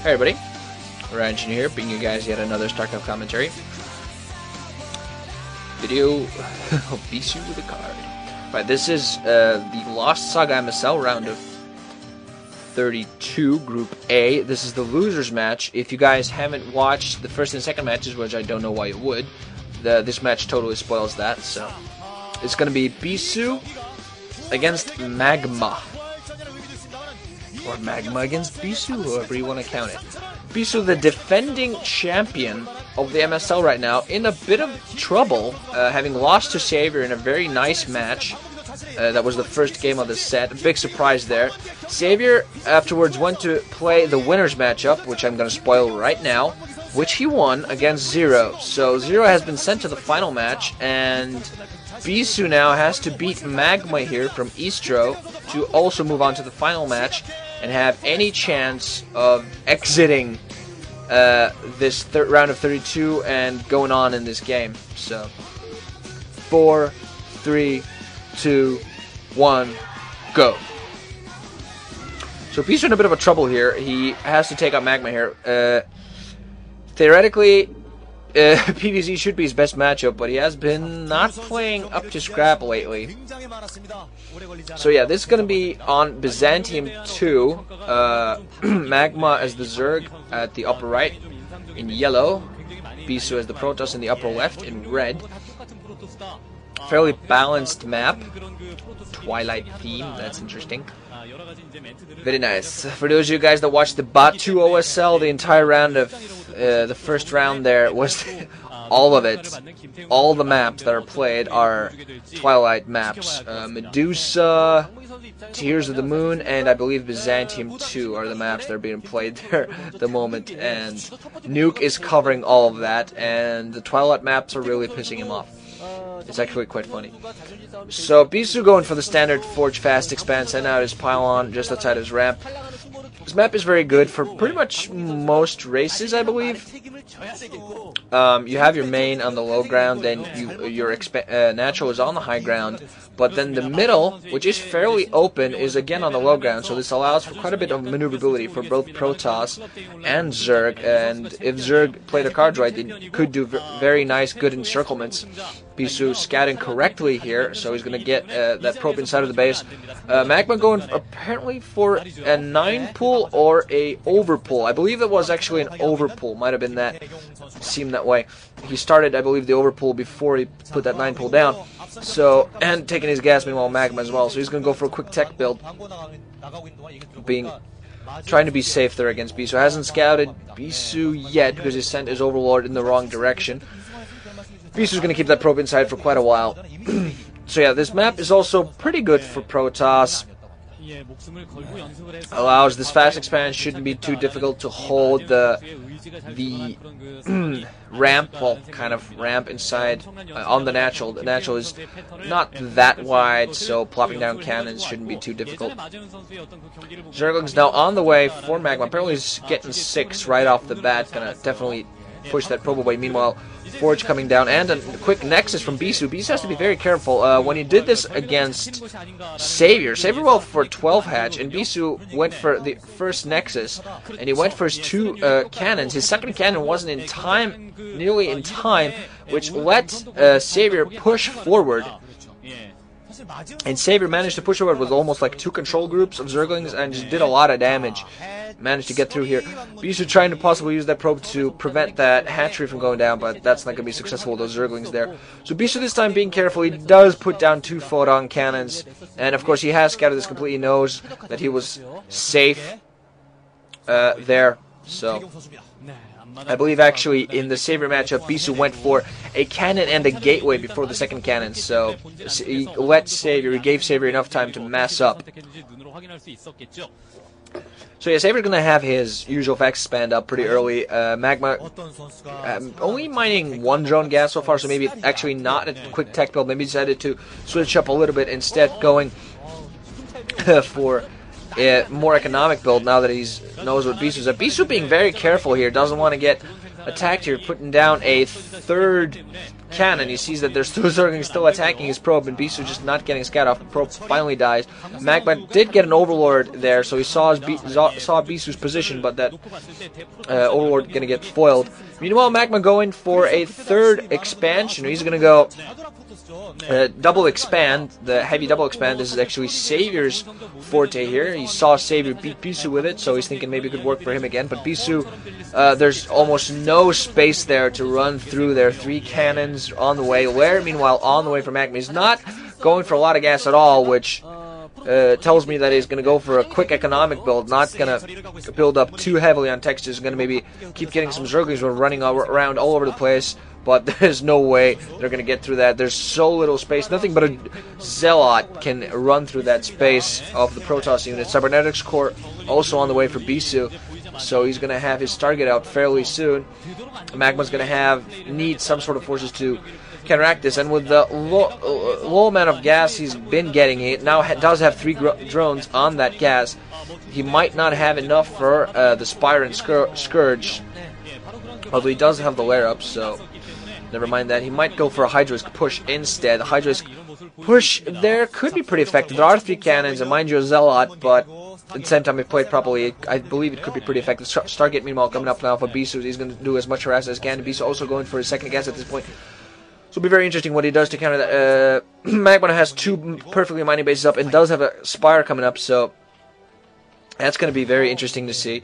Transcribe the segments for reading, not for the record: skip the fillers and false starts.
Hey everybody, Ranjan here, bringing you guys yet another StarCraft commentary video of Bisu with a card. Right, this is the Lost Saga MSL round of 32, Group A. This is the losers match. If you guys haven't watched the first and second matches, which I don't know why you would, this match totally spoils that. So it's going to be Bisu against maGma. Or maGma against Bisu, however you want to count it. Bisu, the defending champion of the MSL right now, in a bit of trouble, having lost to Savior in a very nice match. That was the first game of the set. Big surprise there. Savior afterwards went to play the winners matchup, which I'm going to spoil right now, which he won against Zero. So Zero has been sent to the final match, and Bisu now has to beat maGma here from eSTRO to also move on to the final match and have any chance of exiting this round of 32 and going on in this game. So 4, 3, 2, 1, go. So Bisu in a bit of a trouble here. He has to take out maGma here. Theoretically, PvZ should be his best matchup, but he has been not playing up to scrap lately. So yeah, this is going to be on Byzantium II. maGma as the zerg at the upper right in yellow. Bisu as the protoss in the upper left in red. Fairly balanced map. Twilight theme, that's interesting. Very nice. For those of you guys that watched the Batu OSL, the entire round of the first round there was all of it. All the maps that are played are Twilight maps. Medusa, Tears of the Moon, and I believe Byzantium II are the maps that are being played there at the moment. And Nuke is covering all of that, and the Twilight maps are really pissing him off. It's actually quite funny. So Bisu going for the standard Forge Fast Expand, send out his pylon just outside his ramp. This map is very good for pretty much most races, I believe. You have your main on the low ground, then your natural is on the high ground, but then the middle, which is fairly open, is again on the low ground, so this allows for quite a bit of maneuverability for both protoss and zerg, and if zerg play their cards right, they could do very nice, good encirclements. Bisu scouting correctly here, so he's going to get that probe inside of the base. maGma going apparently for a 9 pull or a over pull. I believe it was actually an over pull. Might have been that. Seemed that way. He started, I believe, the over pull before he put that 9 pull down. So, and taking his gas meanwhile maGma as well. So he's going to go for a quick tech build, trying to be safe there against Bisu. Hasn't scouted Bisu yet because he sent his overlord in the wrong direction. Bisu's going to keep that probe inside for quite a while. So yeah, this map is also pretty good for protoss. Allows this fast expand, shouldn't be too difficult to hold the ramp, well, kind of ramp inside on the natural. The natural is not that wide, so plopping down cannons shouldn't be too difficult. Zergling's now on the way for maGma. Apparently he's getting 6 right off the bat, gonna definitely push that probe away. Meanwhile, Forge coming down, and a quick nexus from Bisu. Bisu has to be very careful. When he did this against Savior went for 12 hatch, and Bisu went for the first nexus, and he went for his 2 cannons. His second cannon wasn't in time, nearly in time, which let Savior push forward. And Savior managed to push forward with almost like 2 control groups of Zerglings and just did a lot of damage. Managed to get through here. Bisu trying to possibly use that probe to prevent that hatchery from going down, but that's not going to be successful with those Zerglings there. So Bisu this time being careful. He does put down 2 photon cannons, and of course he has scouted this completely, knows that he was safe there. So I believe actually in the Savior matchup, Bisu went for a cannon and a gateway before the second cannon, so he gave Savior enough time to mass up. So yeah, Savior's gonna have his usual fast expand up pretty early. maGma only mining 1 drone gas so far, so maybe actually not a quick tech build. Maybe decided to switch up a little bit, instead going for a more economic build now that he knows what Bisu's at. Bisu being very careful here, doesn't want to get attacked here, putting down a 3rd cannon. He sees that there's two zerglings still attacking his probe, and Bisu just not getting a scat off. The probe finally dies. maGma did get an overlord there, so he saw Bisu's position, but that overlord gonna get foiled. Meanwhile, maGma going for a third expansion. He's gonna go double expand, the heavy double expand. This is actually Savior's forte here. He saw Savior beat Bisu with it, so he's thinking maybe it could work for him again. But Bisu, there's almost no space there to run through. There are 3 cannons on the way. Where, meanwhile, on the way for maGma, he's not going for a lot of gas at all, which tells me that he's going to go for a quick economic build, not going to build up too heavily on textures. He's going to maybe keep getting some zerglings running around all over the place. But there's no way they're going to get through that. There's so little space. Nothing but a Zealot can run through that space of the Protoss unit. Cybernetics Core also on the way for Bisu. So he's going to have his target out fairly soon. maGma's going to need some sort of forces to counteract this. And with the low amount of gas he's been getting, he now does have 3 drones on that gas. He might not have enough for the Spire and Scourge. Although he does have the lair up, so never mind that. He might go for a Hydralisk push instead. The Hydralisk push there could be pretty effective. There are 3 cannons, and mind you, a Zealot, but at the same time, if played properly, I believe it could be pretty effective. Stargate, meanwhile, coming up now for Bisu. He's going to do as much harass as he can. Bisu also going for his second gas at this point. So it'll be very interesting what he does to counter that. maGma has 2 perfectly mining bases up and does have a Spire coming up, so that's going to be very interesting to see.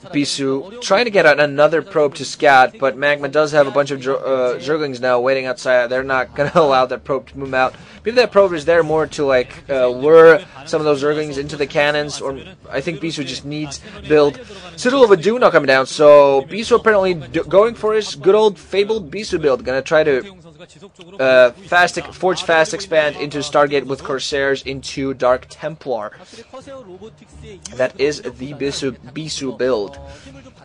Bisu trying to get another probe to scout, but maGma does have a bunch of zerglings now waiting outside. They're not going to allow that probe to move out. Maybe that probe is there more to like lure some of those zerglings into the cannons, or I think Bisu just needs build. Citadel of Aduna coming down, so Bisu apparently going for his good old fabled Bisu build. Going to try to forge fast expand into Stargate with Corsairs into Dark Templar. That is the Bisu build.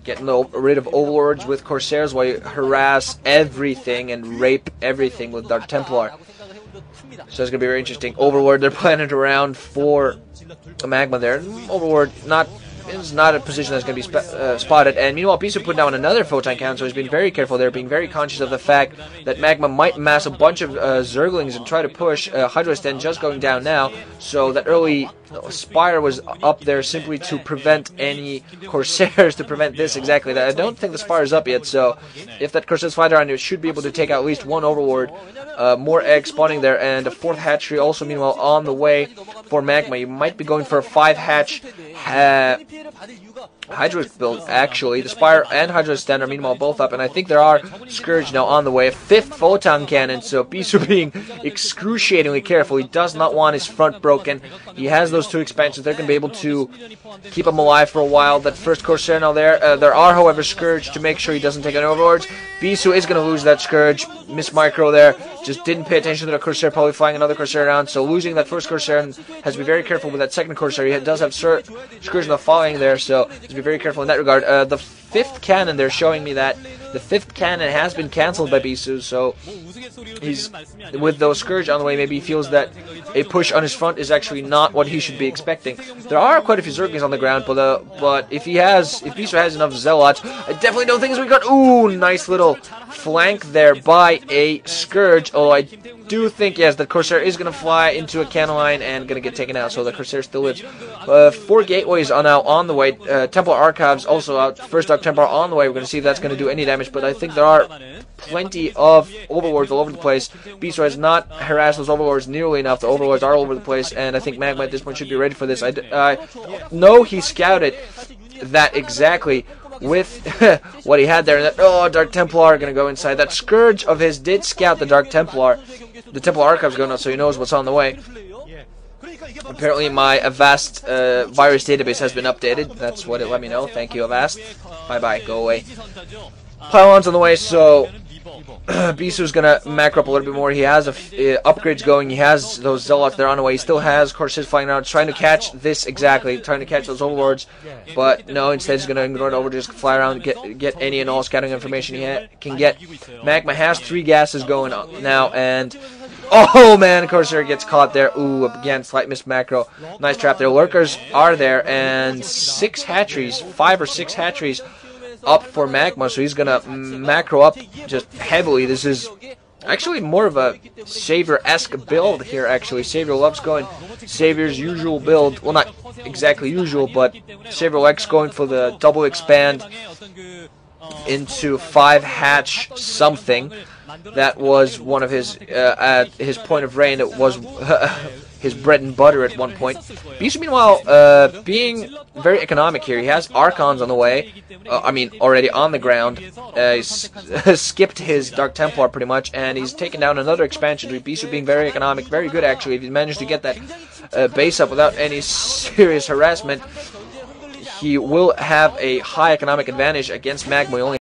Getting rid of overlords with Corsairs while you harass everything and rape everything with Dark Templar. So it's going to be very interesting. Overlord, they're planning around for maGma there. Overlord is not a position that's going to be spotted. And meanwhile, Bisu put down another photon cannon, so he's been very careful there, being very conscious of the fact that maGma might mass a bunch of zerglings and try to push. Hydra's then just going down now, so that early Spire was up there simply to prevent any Corsairs, to prevent this exactly. I don't think the Spire is up yet, so if that Corsairs fly around, it should be able to take out at least 1 Overlord. More eggs spawning there, and a 4th hatchery also meanwhile on the way for maGma. You might be going for a 5-hatch Hydralisk build, actually. The Spire and Hydralisk stand are meanwhile both up, and I think there are Scourge now on the way. A 5th photon cannon, so Bisu being excruciatingly careful. He does not want his front broken. He has those 2 expansions. They're going to be able to keep him alive for a while. That first Corsair now there. There are, however, Scourge to make sure he doesn't take any overlords. Bisu is going to lose that Scourge. Miss Micro there. Just didn't pay attention to the Corsair, probably flying another Corsair around. So losing that first Corsair, and has to be very careful with that second Corsair. He does have Scourge in the following there, so has to be very careful in that regard. The 5th cannon, they're showing me that the 5th cannon has been cancelled by Bisu, so he's with those Scourge on the way. Maybe he feels that a push on his front is actually not what he should be expecting. There are quite a few Zerglings on the ground, but if Bisu has enough Zealots, I definitely don't think it's we got. Ooh, nice little flank there by a Scourge. Oh, I do think, yes, that Corsair is going to fly into a cannon line and going to get taken out, so the Corsair still lives. 4 gateways are now on the way. Templar Archives also out. First Dark Templar on the way. We're going to see if that's going to do any damage, but I think there are plenty of Overlords all over the place. Bisu has not harassed those Overlords nearly enough. The Overlords are all over the place, and I think maGma at this point should be ready for this. I know he scouted that exactly with what he had there. And that, Dark Templar going to go inside. That Scourge of his did scout the Dark Templar. The Templar Archives going out, so he knows what's on the way. Apparently my Avast virus database has been updated. That's what it let me know. Thank you, Avast. Bye-bye. Go away. Pylons on the way, so Bisu's gonna macro up a little bit more. He has upgrades going. He has those Zealots there on the way. He still has Corsairs flying around, trying to catch this exactly, trying to catch those Overlords. But no, instead he's gonna ignore the Overlords, just fly around, get any and all scouting information he can get. maGma has 3 gases going on now, and oh man, Corsair gets caught there. Ooh, again, slight miss macro. Nice trap there. Lurkers are there, and 6 hatcheries, 5 or 6 hatcheries up for maGma, so he's gonna macro up just heavily. This is actually more of a Savior-esque build here, actually. Savior loves going Savior's usual build. Well, not exactly usual, but Savior likes going for the double expand into 5 hatch something. That was one of his, at his point of reign, it was his bread and butter at one point. Bisu, meanwhile, being very economic here. He has Archons on the way. I mean, already on the ground. He's skipped his Dark Templar pretty much, and he's taken down another expansion tree. Bisu being very economic, very good actually. If he managed to get that base up without any serious harassment, he will have a high economic advantage against maGma. He only